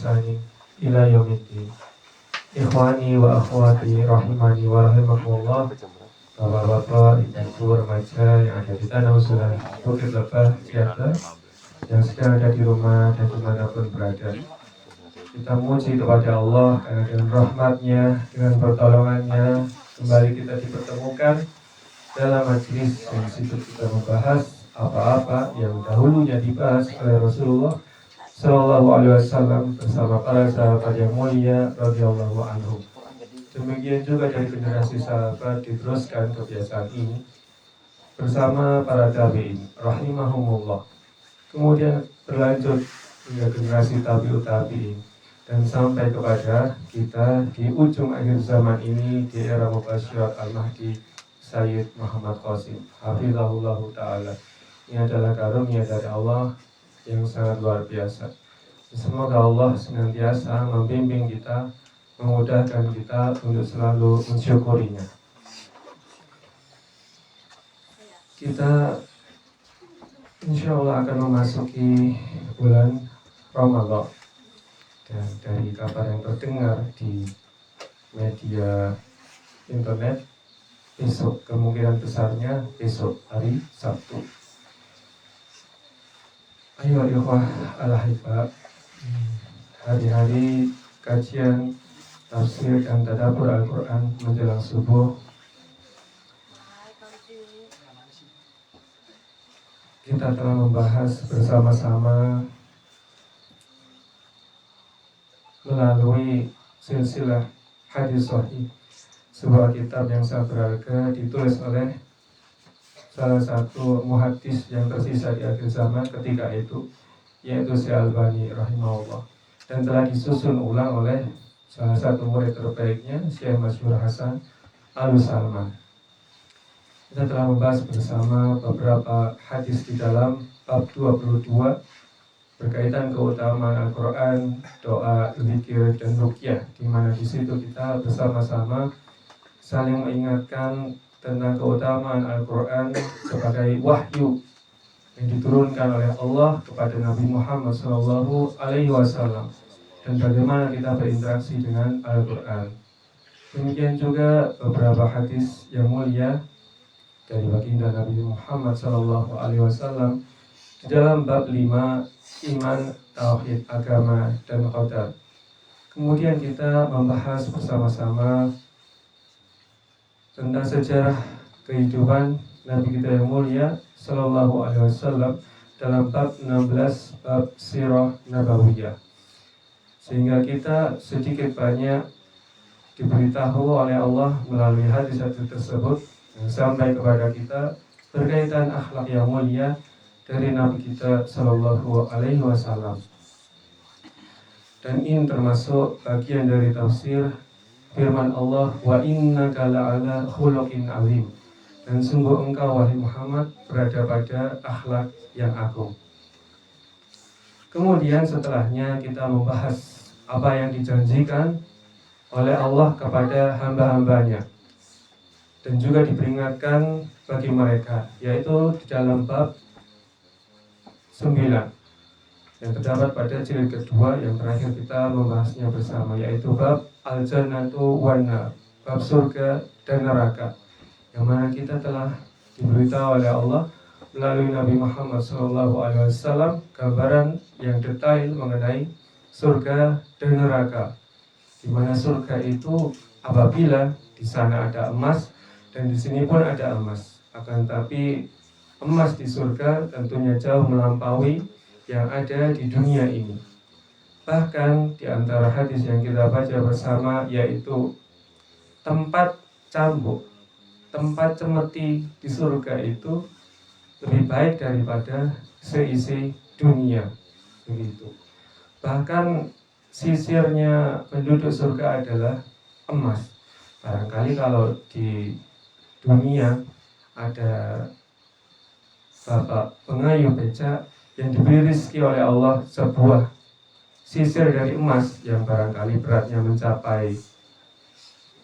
ihsanin ila yaumiddin. Ikhwani wa akhwati rahimani wa rahimakumullah. Bapak-bapak, ibu-ibu, remaja yang ada di tanah usulan Bukit Lebah, Ciater, yang sedang ada di rumah dan dimanapun berada, kita memuji kepada Allah karena dengan rahmatnya, dengan pertolongannya, kembali kita dipertemukan dalam majelis yang disitu kita membahas apa-apa yang dahulunya dibahas oleh Rasulullah Shallallahu Alaihi Wasallam bersama para sahabat yang mulia radhiyallahu anhum. Demikian juga dari generasi sahabat diteruskan kebiasaan ini bersama para tabi'in rahimahumullah. Kemudian berlanjut hingga generasi tabi'ut tabi'in dan sampai kepada kita di ujung akhir zaman ini di era Mubasyirat Al-Mahdi Sayyid Muhammad Qasim hafizahullahu ta'ala. Ini adalah karunia dari Allah yang sangat luar biasa. Semoga Allah senantiasa membimbing kita, memudahkan kita untuk selalu mensyukurinya. Kita insya Allah akan memasuki bulan Ramadan. Dan dari kabar yang terdengar di media internet, besok kemungkinan besarnya besok hari Sabtu. Ayo ikhwah al-ahibba, hari-hari kajian tafsir dan tadabbur Al-Quran menjelang subuh, kita telah membahas bersama-sama melalui silsilah hadis sahih, sebuah kitab yang sangat berharga ditulis oleh salah satu muhaddis yang tersisa di akhir zaman ketika itu, yaitu Syekh Albani rahimahullah, dan telah disusun ulang oleh salah satu murid terbaiknya, Syekh Masyhur Hasan Al-Salman. Kita telah membahas bersama beberapa hadis di dalam bab 22 berkaitan keutamaan Al-Quran, doa, zikir, dan ruqyah, di mana di situ kita bersama-sama saling mengingatkan tentang keutamaan Al-Quran sebagai wahyu yang diturunkan oleh Allah kepada Nabi Muhammad SAW, dan bagaimana kita berinteraksi dengan Al-Quran. Demikian juga beberapa hadis yang mulia dari baginda Nabi Muhammad SAW di dalam bab 5 iman, tauhid, agama, dan qadar. Kemudian kita membahas bersama-sama tentang sejarah kehidupan Nabi kita yang mulia Sallallahu Alaihi Wasallam dalam bab 16, bab sirah nabawiyah, sehingga kita sedikit banyak diberitahu oleh Allah melalui hadis-hadis tersebut yang sampai kepada kita berkaitan akhlak yang mulia dari Nabi kita Sallallahu Alaihi Wasallam. Dan ini termasuk bagian dari tafsir firman Allah, wa innaka la'ala khuluqin azim, dan sungguh engkau wahai Muhammad berada pada akhlak yang agung. Kemudian setelahnya kita membahas apa yang dijanjikan oleh Allah kepada hamba-hambanya dan juga diperingatkan bagi mereka, yaitu di dalam bab 9 yang terdapat pada jilid kedua yang terakhir kita membahasnya bersama, yaitu bab al-jannatu wan-nar, bab surga dan neraka, yang mana kita telah diberitahu oleh Allah melalui Nabi Muhammad SAW gambaran yang detail mengenai surga dan neraka, di mana surga itu apabila di sana ada emas dan di sini pun ada emas, akan tapi emas di surga tentunya jauh melampaui yang ada di dunia ini. Bahkan di antara hadis yang kita baca bersama, yaitu tempat cambuk, tempat cemeti di surga itu lebih baik daripada seisi dunia, begitu. Bahkan sisirnya penduduk surga adalah emas. Barangkali kalau di dunia ada bapak pengayuh becak yang diberi rezeki oleh Allah sebuah sisir dari emas yang barangkali beratnya mencapai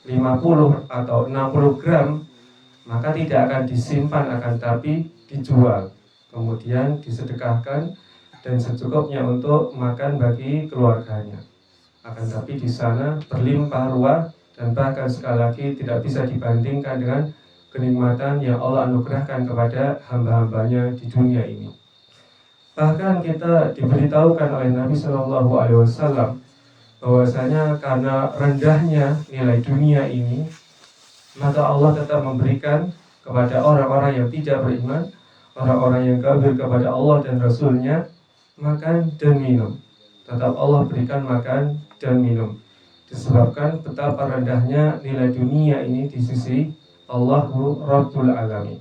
50 atau 60 gram, maka tidak akan disimpan, akan tapi dijual, kemudian disedekahkan dan secukupnya untuk makan bagi keluarganya. Akan tapi di sana berlimpah ruah dan bahkan sekali lagi tidak bisa dibandingkan dengan kenikmatan yang Allah anugerahkan kepada hamba-hambanya di dunia ini. Bahkan kita diberitahukan oleh Nabi Shallallahu Alaihi Wasallam bahwasanya karena rendahnya nilai dunia ini, maka Allah tetap memberikan kepada orang-orang yang tidak beriman, orang-orang yang kafir kepada Allah dan Rasulnya, makan dan minum. Tetap Allah berikan makan dan minum, disebabkan betapa rendahnya nilai dunia ini di sisi Allahu Rabbul Alamin.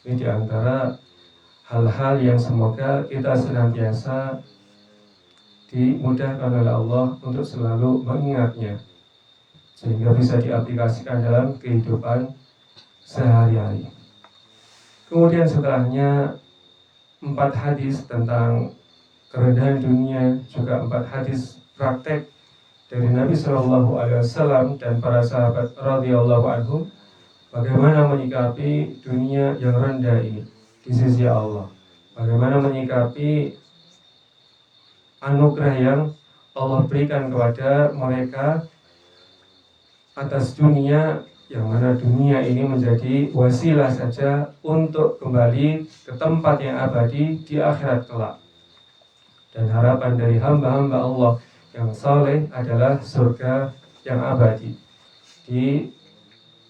Ini diantara hal-hal yang semoga kita senantiasa dimudahkan oleh Allah untuk selalu mengingatnya, sehingga bisa diaplikasikan dalam kehidupan sehari-hari. Kemudian setelahnya 4 hadis tentang kerendahan dunia, juga 4 hadis praktek dari Nabi Shallallahu Alaihi Wasallam dan para sahabat radhiyallahu anhum, bagaimana menyikapi dunia yang rendah ini di sisi Allah, bagaimana menyikapi anugerah yang Allah berikan kepada mereka atas dunia, yang mana dunia ini menjadi wasilah saja untuk kembali ke tempat yang abadi di akhirat kelak. Dan harapan dari hamba-hamba Allah yang saleh adalah surga yang abadi di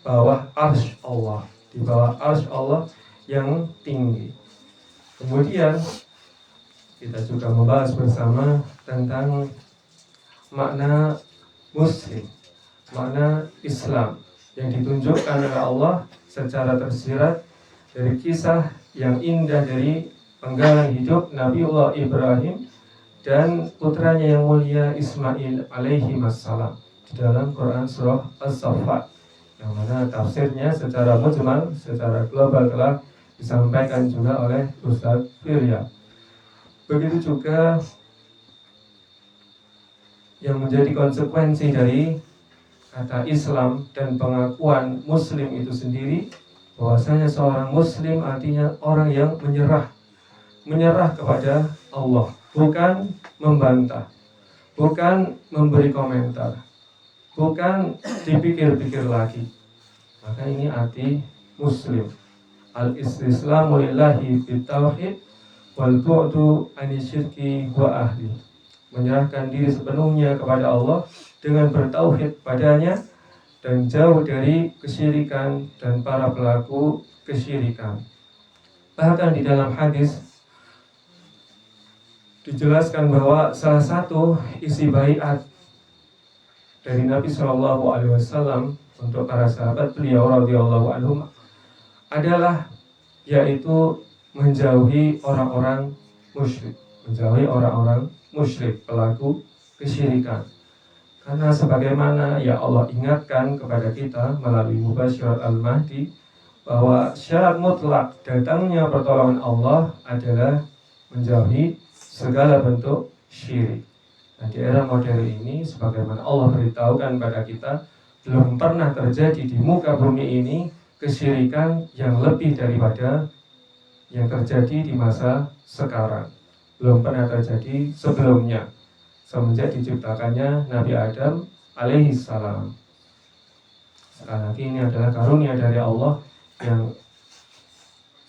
bawah arsy Allah, di bawah arsy Allah yang tinggi. Kemudian kita juga membahas bersama tentang makna muslim, makna Islam yang ditunjukkan oleh Allah secara tersirat dari kisah yang indah dari penggalan hidup Nabiullah Ibrahim dan putranya yang mulia Ismail alaihi wassalam di dalam Quran surah As-Saffat, yang mana tafsirnya secara mujmal, secara global telah disampaikan juga oleh Ustaz Firya. Begitu juga yang menjadi konsekuensi dari kata Islam dan pengakuan Muslim itu sendiri, bahwasanya seorang Muslim artinya orang yang menyerah kepada Allah, bukan membantah, bukan memberi komentar, bukan dipikir-pikir lagi. Maka ini arti Muslim. Al-istislamu lillahi bitauhid wal bu'du anisyirki wa ahli. Menyerahkan diri sepenuhnya kepada Allah dengan bertauhid padanya dan jauh dari kesyirikan dan para pelaku kesyirikan. Bahkan di dalam hadis dijelaskan bahwa salah satu isi baiat dari Nabi Shallallahu Alaihi Wasallam untuk para sahabat beliau radhiyallahu anhum adalah yaitu menjauhi orang-orang musyrik, menjauhi orang-orang musyrik pelaku kesyirikan. Karena sebagaimana ya Allah ingatkan kepada kita melalui mubasyirat al-mahdi, bahwa syarat mutlak datangnya pertolongan Allah adalah menjauhi segala bentuk syirik. Nah, di era modern ini, sebagaimana Allah beritahukan pada kita, belum pernah terjadi di muka bumi ini kesyirikan yang lebih daripada yang terjadi di masa sekarang. Belum pernah terjadi sebelumnya, semenjak diciptakannya Nabi Adam alaihi salam. Sekali lagi ini adalah karunia dari Allah yang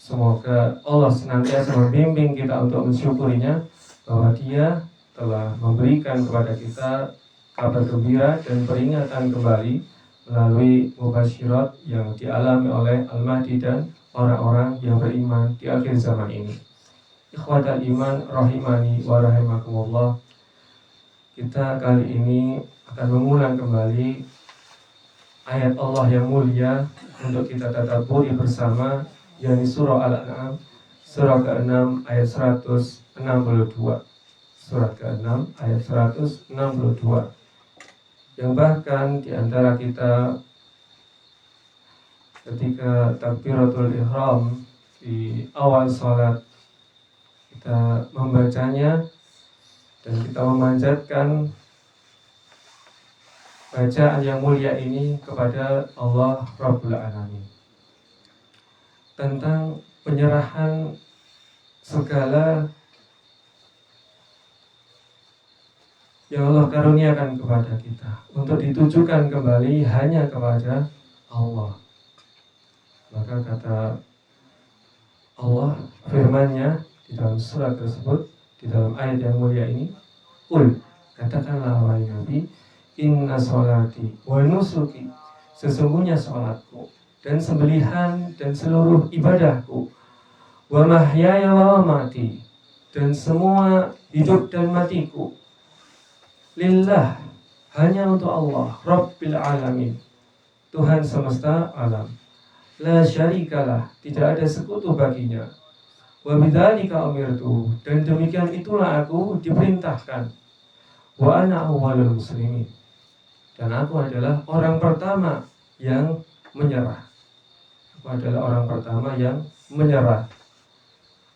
semoga Allah senantiasa membimbing kita untuk mensyukurinya, bahwa Dia telah memberikan kepada kita kabar gembira dan peringatan kembali melalui mubasyirat yang dialami oleh Al-Mahdi dan orang-orang yang beriman di akhir zaman ini. Ikhwatal iman rahimani wa rahimakumullah. Kita kali ini akan mengulang kembali ayat Allah yang mulia untuk kita tadabburi bersama, yakni surah Al-An'am, surah ke-6 ayat 162. Surah ke-6 ayat 162. Yang bahkan di antara kita ketika takbiratul ihram di awal salat kita membacanya dan kita memanjatkan bacaan yang mulia ini kepada Allah Rabbul Alamin tentang penyerahan segala yang Allah karuniakan kepada kita untuk ditujukan kembali hanya kepada Allah. Maka kata Allah firman-Nya di dalam surat tersebut, di dalam ayat yang mulia ini, Qul, katakanlah wahai Nabi, inna sholati wa nusuki, sesungguhnya sholatku dan sembelihan dan seluruh ibadahku, wa mahyaya wa mamati, dan semua hidup dan matiku, lillah, hanya untuk Allah, Rabbil alamin, Tuhan semesta alam, la syarikalah, tidak ada sekutu baginya, wa bidzalika umirtu, dan demikian itulah aku diperintahkan, wa ana awwalul muslimin, dan aku adalah orang pertama yang menyerah. Aku adalah orang pertama yang menyerah.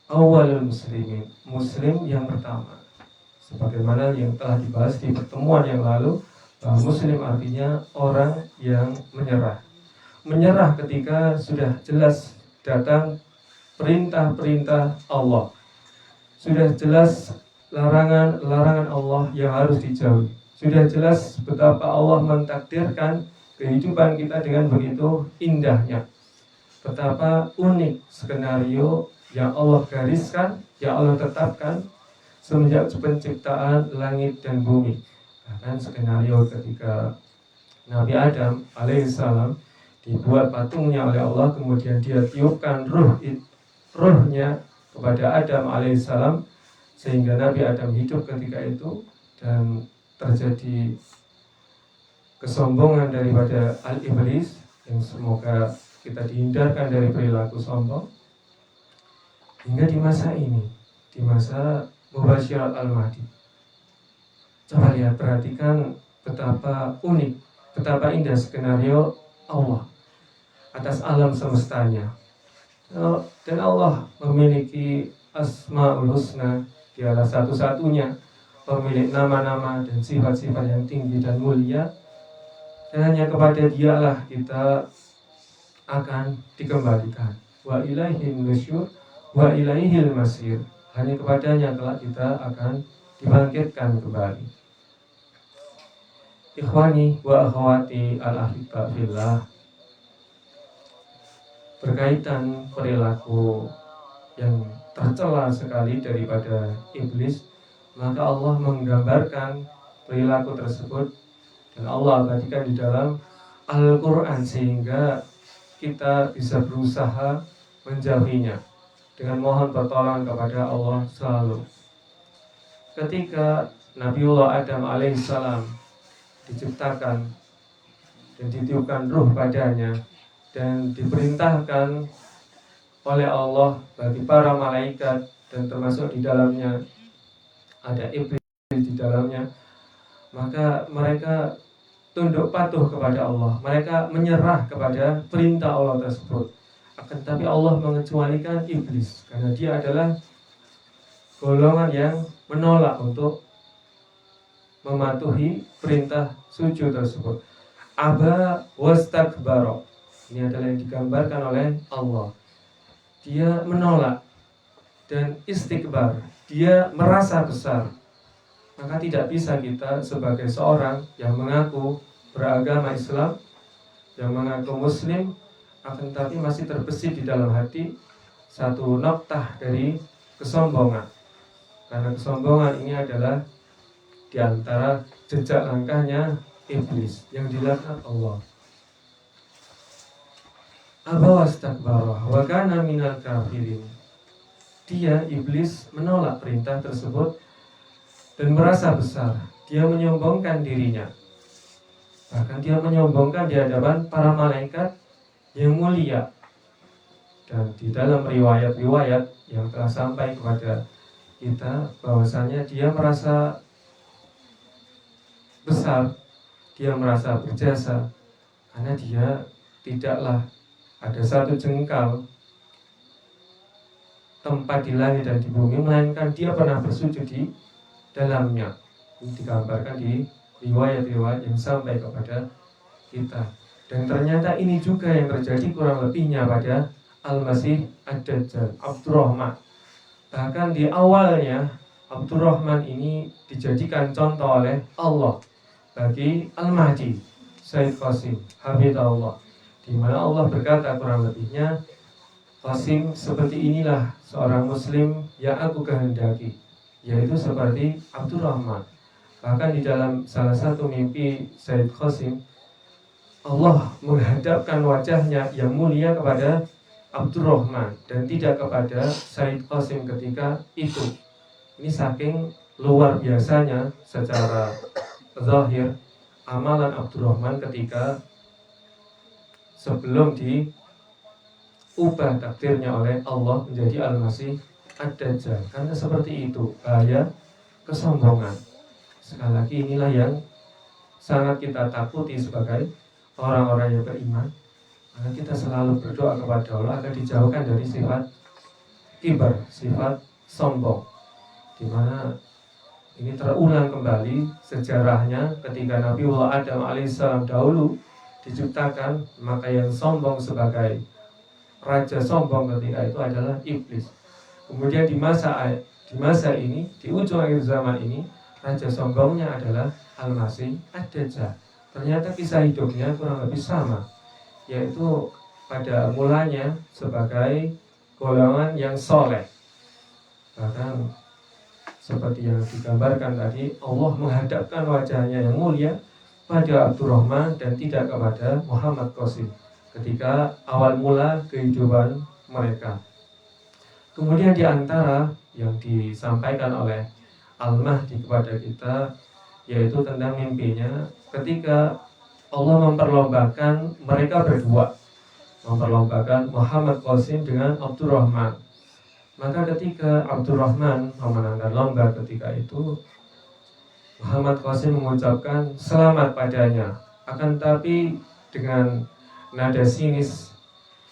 Awwalul muslimin, muslim yang pertama. Sebagaimana yang telah dibahas di pertemuan yang lalu, bahwa muslim artinya orang yang menyerah. Menyerah ketika sudah jelas datang perintah-perintah Allah, sudah jelas larangan-larangan Allah yang harus dijauhi, sudah jelas betapa Allah mentakdirkan kehidupan kita dengan begitu indahnya, betapa unik skenario yang Allah gariskan, yang Allah tetapkan semenjak penciptaan langit dan bumi. Bahkan skenario ketika Nabi Adam alaihissalam dibuat patungnya oleh Allah, kemudian dia tiupkan ruhnya kepada Adam alaihissalam, sehingga Nabi Adam hidup ketika itu, dan terjadi kesombongan daripada al-iblis, yang semoga kita dihindarkan dari perilaku sombong. Hingga di masa ini, di masa Mubasyirat al-Mahdi, coba lihat, perhatikan betapa unik, betapa indah skenario Allah atas alam semestanya. Dan Allah memiliki Asmaul Husna, dialah satu-satunya pemilik nama-nama dan sifat-sifat yang tinggi dan mulia, dan hanya kepada Dialah kita akan dikembalikan. Wa ilaihil nusyur wa ilaihil masir, hanya kepadanya kelak kita akan dibangkitkan kembali. Ikhwani wa akhwati al-ahibba fillah, berkaitan perilaku yang tercela sekali daripada iblis, maka Allah menggambarkan perilaku tersebut dan Allah abadikan di dalam Al-Quran, sehingga kita bisa berusaha menjauhinya dengan mohon pertolongan kepada Allah selalu. Ketika Nabiullah Adam alaihissalam diciptakan dan ditiupkan ruh padanya, dan diperintahkan oleh Allah bagi para malaikat, dan termasuk di dalamnya ada iblis di dalamnya, maka mereka tunduk patuh kepada Allah, mereka menyerah kepada perintah Allah tersebut. Akan tetapi Allah mengecualikan iblis, karena dia adalah golongan yang menolak untuk mematuhi perintah sujud tersebut. Aba wastakbara, ini adalah yang digambarkan oleh Allah. Dia menolak, dan istikbar, dia merasa besar. Maka tidak bisa kita sebagai seorang yang mengaku beragama Islam, yang mengaku muslim, akan tetapi masih terbesit di dalam hati satu noktah dari kesombongan. Karena kesombongan ini adalah di antara jejak langkahnya iblis yang dilaknat Allah. Aba wastakbara wa kana minal kafirin. Dia, iblis, menolak perintah tersebut dan merasa besar. Dia menyombongkan dirinya. Bahkan dia menyombongkan di hadapan para malaikat yang mulia. Dan di dalam riwayat-riwayat yang telah sampai kepada kita, bahwasanya dia merasa besar, dia merasa berjasa, karena dia tidaklah ada satu jengkal tempat di langit dan di bumi, melainkan dia pernah bersujud di dalamnya. Ini digambarkan di riwayat-riwayat yang sampai kepada kita. Dan ternyata ini juga yang terjadi kurang lebihnya pada Al-Masih Ad-Dajjal, Abdurrahman. Bahkan di awalnya Abdurrahman ini dijadikan contoh oleh Allah bagi Al-Mahdi Said Qasim Hafizahullah, di mana Allah berkata kurang lebihnya, Qasim, seperti inilah seorang muslim yang aku kehendaki, yaitu seperti Abdurrahman. Bahkan di dalam salah satu mimpi Said Qasim, Allah menghadapkan wajahnya yang mulia kepada Abdurrahman dan tidak kepada Said Qasim ketika itu. Ini saking luar biasanya secara zahir amalan Abdurrahman ketika sebelum diubah takdirnya oleh Allah menjadi Al-Masih Ad-Dajjal. Karena seperti itu bahaya kesombongan. Sekali lagi inilah yang sangat kita takuti sebagai orang-orang yang beriman. Maka kita selalu berdoa kepada Allah agar dijauhkan dari sifat kibar, sifat sombong, di mana ini terulang kembali sejarahnya ketika Nabiullah Adam alaihissalam dahulu diciptakan, maka yang sombong sebagai raja sombong ketika itu adalah iblis. Kemudian di masa ini, di ujung akhir zaman ini, raja sombongnya adalah Al-Masih Ad-Dajjal. Ternyata kisah hidupnya kurang lebih sama, yaitu pada mulanya sebagai golongan yang soleh. Bahkan seperti yang digambarkan tadi, Allah menghadapkan wajahnya yang mulia pada Abdurrahman dan tidak kepada Muhammad Qasim ketika awal mula kehidupan mereka. Kemudian di antara yang disampaikan oleh Al-Mahdi kepada kita, yaitu tentang mimpinya ketika Allah memperlombakan mereka berdua, memperlombakan Muhammad Qasim dengan Abdurrahman. Maka ketika Abdurrahman memenangkan lomba ketika itu, Muhammad Qasim mengucapkan selamat padanya, akan tapi dengan nada sinis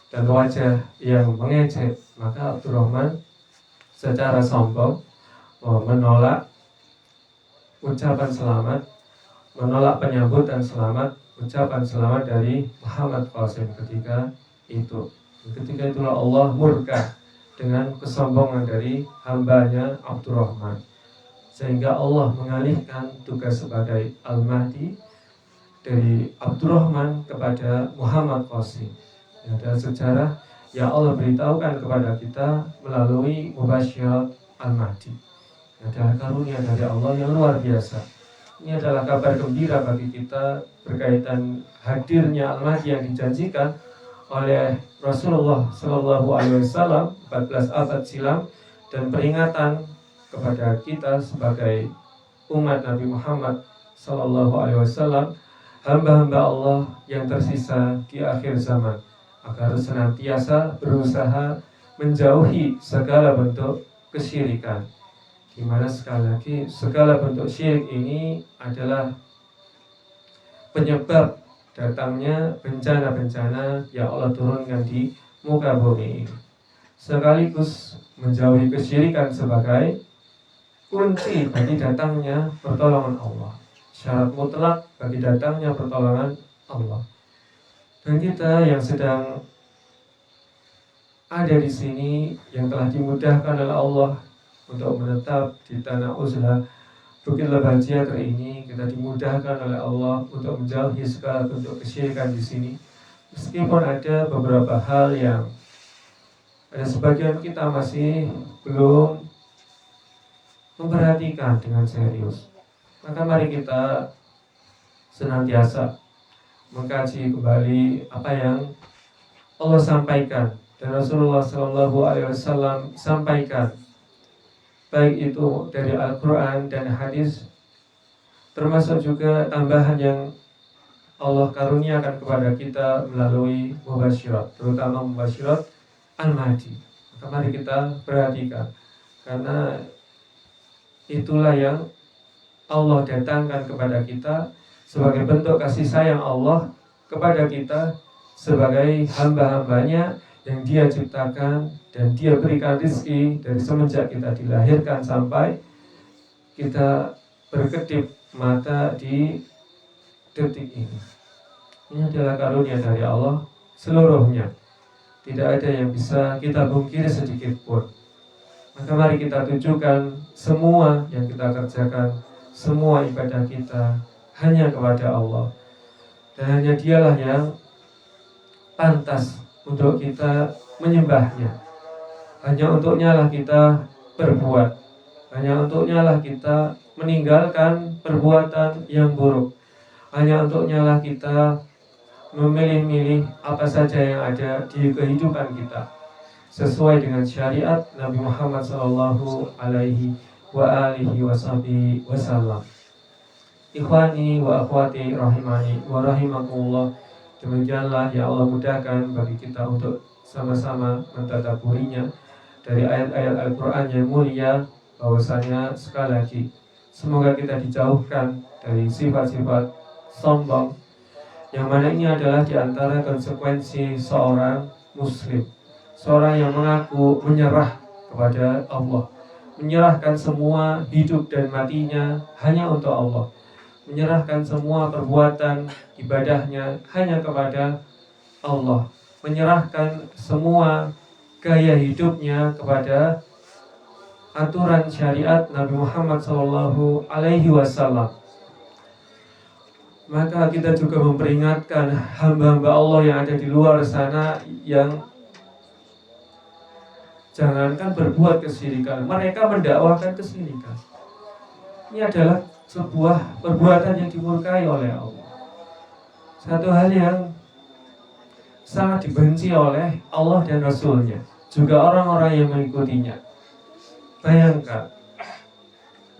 dan wajah yang mengejek. Maka Abdurrahman secara sombong menolak ucapan selamat, menolak penyambutan selamat, ucapan selamat dari Muhammad Qasim ketika itu. Ketika itulah Allah murka dengan kesombongan dari hambanya Abdurrahman, sehingga Allah mengalihkan tugas sebagai Al-Mahdi dari Abdurrahman kepada Muhammad Qasim. Dalam sejarah yang Allah beritahukan kepada kita melalui Mubasyirat Al-Mahdi. Adalah karunia dari Allah yang luar biasa. Ini adalah kabar gembira bagi kita berkaitan hadirnya Al-Mahdi yang dijanjikan oleh Rasulullah Shallallahu Alaihi Wasallam 14 abad silam, dan peringatan kepada kita sebagai umat Nabi Muhammad Shallallahu Alaihi Wasallam, hamba-hamba Allah yang tersisa di akhir zaman, agar senantiasa berusaha menjauhi segala bentuk kesyirikan, di mana sekali lagi segala bentuk syirik ini adalah penyebab datangnya bencana-bencana yang Allah turunkan di muka bumi ini, sekaligus menjauhi kesyirikan sebagai kunci bagi datangnya pertolongan Allah, syarat mutlak bagi datangnya pertolongan Allah. Dan kita yang sedang ada di sini, yang telah dimudahkan oleh Allah untuk menetap di tanah Uzlah Bukit Lebajiatr ini, kita dimudahkan oleh Allah untuk menjauhi segala bentuk kesyirikan di sini. Meskipun ada beberapa hal yang ada sebagian kita masih belum memperhatikan dengan serius, maka mari kita senantiasa mengkaji kembali apa yang Allah sampaikan dan Rasulullah Shallallahu Alaihi Wasallam sampaikan, baik itu dari Al-Quran dan hadis, termasuk juga tambahan yang Allah karuniakan kepada kita melalui mubasyirat, terutama mubasyirat Al-Mahdi. Maka mari kita perhatikan, karena itulah yang Allah datangkan kepada kita sebagai bentuk kasih sayang Allah kepada kita sebagai hamba-hambanya yang Dia ciptakan dan Dia berikan rezeki dari semenjak kita dilahirkan sampai kita berkedip mata di detik ini. Ini adalah karunia dari Allah seluruhnya. Tidak ada yang bisa kita pungkiri sedikit pun. Maka mari kita tujukan semua yang kita kerjakan, semua ibadah kita hanya kepada Allah. Dan hanya Dialah yang pantas untuk kita menyembahnya. Hanya untuknya lah kita berbuat. Hanya untuknya lah kita meninggalkan perbuatan yang buruk. Hanya untuknya lah kita memilih-milih apa saja yang ada di kehidupan kita sesuai dengan syariat Nabi Muhammad sallallahu alaihi wa alihi wasallam. Ikhwani wa akhwati rahimani wa rahimakumullah. Demikianlah ya Allah mudahkan bagi kita untuk sama-sama mentadabburinya dari ayat-ayat Al-Quran yang mulia, bahwasanya sekali lagi semoga kita dijauhkan dari sifat-sifat sombong, yang mana ini adalah diantara konsekuensi seorang muslim, seorang yang mengaku menyerah kepada Allah, menyerahkan semua hidup dan matinya hanya untuk Allah, menyerahkan semua perbuatan ibadahnya hanya kepada Allah, menyerahkan semua gaya hidupnya kepada aturan syariat Nabi Muhammad sallallahu alaihi wasallam. Maka kita juga memperingatkan hamba-hamba Allah yang ada di luar sana yang jangankan berbuat kesyirikan, mereka mendakwakan kesyirikan. Ini adalah sebuah perbuatan yang dimurkai oleh Allah. Satu hal yang sangat dibenci oleh Allah dan Rasulnya, juga orang-orang yang mengikutinya. Bayangkan,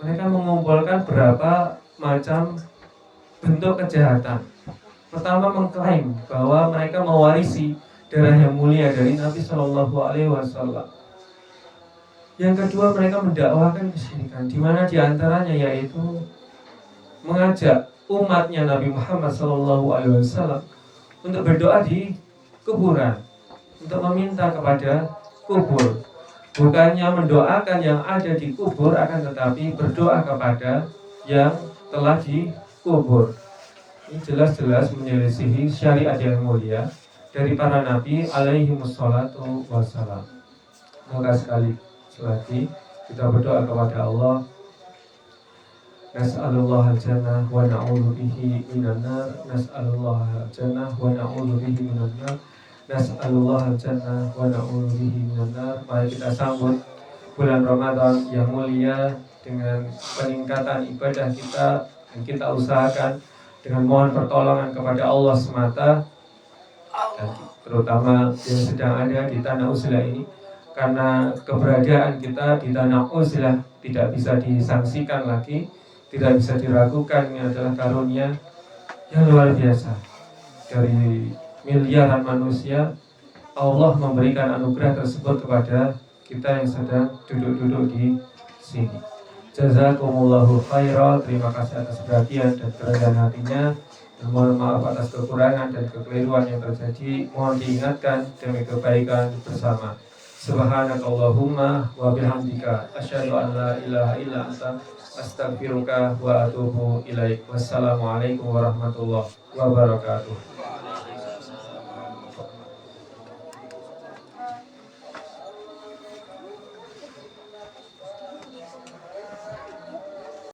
mereka mengumpulkan berapa macam bentuk kejahatan. Pertama, mengklaim bahwa mereka mewarisi darah yang mulia dari Nabi Shallallahu Alaihi Wasallam. Yang kedua, mereka mendakwakan kesyirikan, di mana diantaranya yaitu mengajak umatnya Nabi Muhammad SAW untuk berdoa di kuburan, untuk meminta kepada kubur. Bukannya mendoakan yang ada di kubur, akan tetapi berdoa kepada yang telah dikubur. Ini jelas-jelas menyelisihi syariat yang mulia dari para nabi alaihi wassalatu wassalam. Maka sekali lagi kita berdoa kepada Allah. Nas'alullah al-jannah wa na'udzu bihi minan nar. Nas'alullah al-jannah wa na'udzu bihi minan nar. Nas'alullah al-jannah wa na'udzu bihi minan nar. Mari kita sambut bulan Ramadan yang mulia dengan peningkatan ibadah kita, dan kita usahakan dengan mohon pertolongan kepada Allah semata, dan terutama yang sedang ada di tanah Uzlah ini, karena keberadaan kita di tanah Uzlah tidak bisa disangsikan lagi, tidak bisa diragukan. Ini adalah karunia yang luar biasa. Dari miliaran manusia, Allah memberikan anugerah tersebut kepada kita yang sedang duduk-duduk di sini. Jazakumullahu khairan. Terima kasih atas perhatian dan kerendahan hatinya. Dan mohon maaf atas kekurangan dan kekeliruan yang terjadi. Mohon diingatkan demi kebaikan bersama. Subhanakallahumma wa bihamdika asyhadu an la ilaha illa anta astaghfiruka wa atubu ilaik. Wassalamualaikum warahmatullahi wabarakatuh.